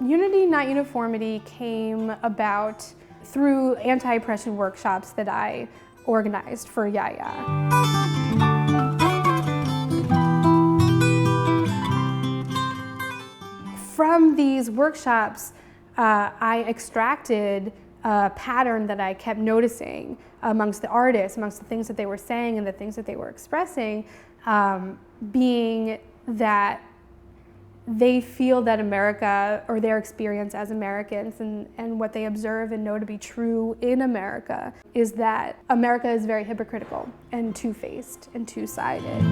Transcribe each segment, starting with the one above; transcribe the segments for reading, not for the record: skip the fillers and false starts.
Unity, Not Uniformity came about through anti-oppression workshops that I organized for YAYA. From these workshops, I extracted a pattern that I kept noticing amongst the artists, amongst the things that they were saying and the things that they were expressing, being that they feel that America, or their experience as Americans, and what they observe and know to be true in America, is that America is very hypocritical and two-faced and two-sided.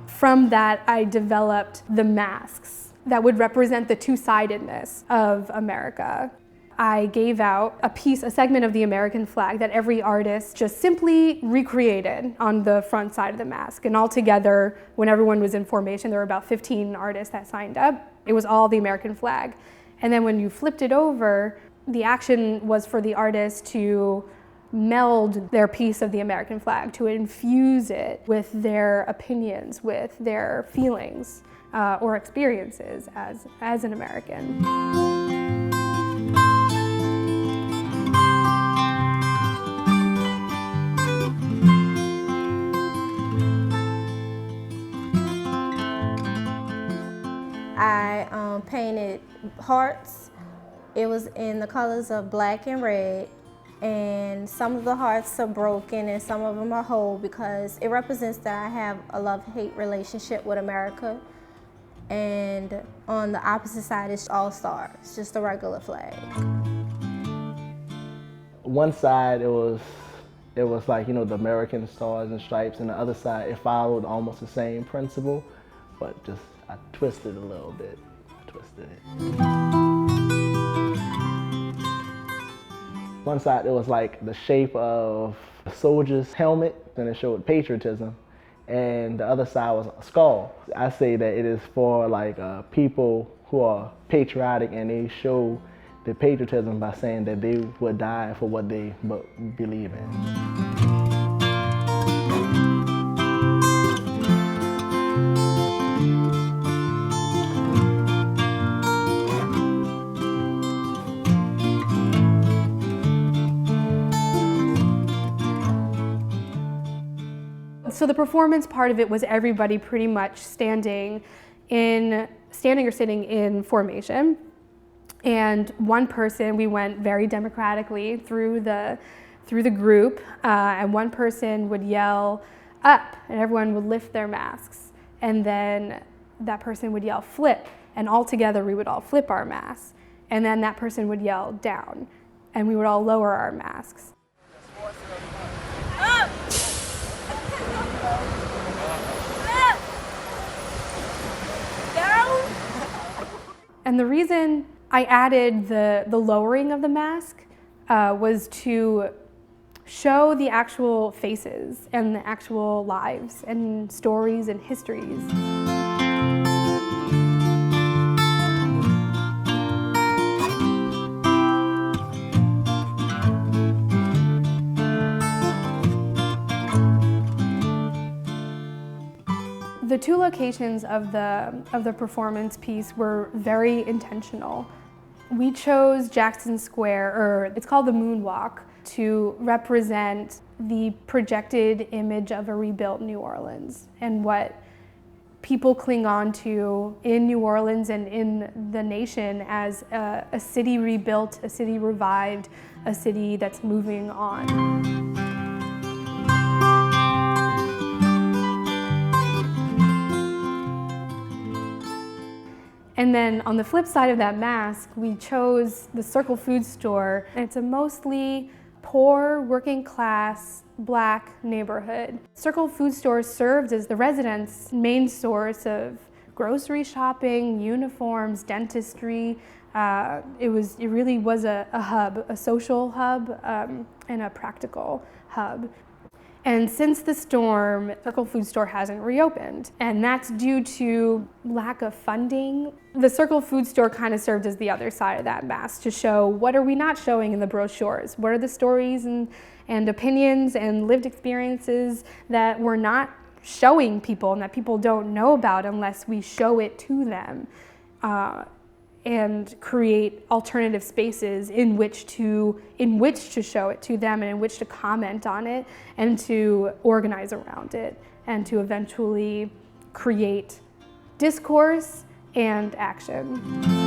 From that, I developed the masks that would represent the two-sidedness of America. I gave out a segment of the American flag that every artist just simply recreated on the front side of the mask. And altogether, when everyone was in formation, there were about 15 artists that signed up. It was all the American flag. And then when you flipped it over, the action was for the artist to meld their piece of the American flag, to infuse it with their opinions, with their feelings or experiences as an American. I painted hearts. It was in the colors of black and red, and some of the hearts are broken and some of them are whole because it represents that I have a love-hate relationship with America. And on the opposite side is all stars, just a regular flag. One side it was like, you know, the American stars and stripes, and the other side it followed almost the same principle, but just I twisted a little bit. I twisted it. One side it was like the shape of a soldier's helmet, and it showed patriotism, and the other side was a skull. I say that it is for like people who are patriotic, and they show the patriotism by saying that they would die for what they believe in. So the performance part of it was everybody pretty much standing or sitting in formation. And one person, we went very democratically through the group, and one person would yell up, and everyone would lift their masks. And then that person would yell flip, and all together we would all flip our masks. And then that person would yell down, and we would all lower our masks. And the reason I added the lowering of the mask was to show the actual faces and the actual lives and stories and histories. The two locations of the performance piece were very intentional. We chose Jackson Square, or it's called the Moonwalk, to represent the projected image of a rebuilt New Orleans and what people cling on to in New Orleans and in the nation as a city rebuilt, a city revived, a city that's moving on. And then on the flip side of that mask, we chose the Circle Food Store. It's a mostly poor, working class, black neighborhood. Circle Food Store served as the residents' main source of grocery shopping, uniforms, dentistry. It really was a hub, a social hub, and a practical hub. And since the storm, Circle Food Store hasn't reopened, and that's due to lack of funding. The Circle Food Store kind of served as the other side of that mask to show what are we not showing in the brochures? What are the stories and opinions and lived experiences that we're not showing people and that people don't know about unless we show it to them, and create alternative spaces in which to show it to them and in which to comment on it and to organize around it and to eventually create discourse and action.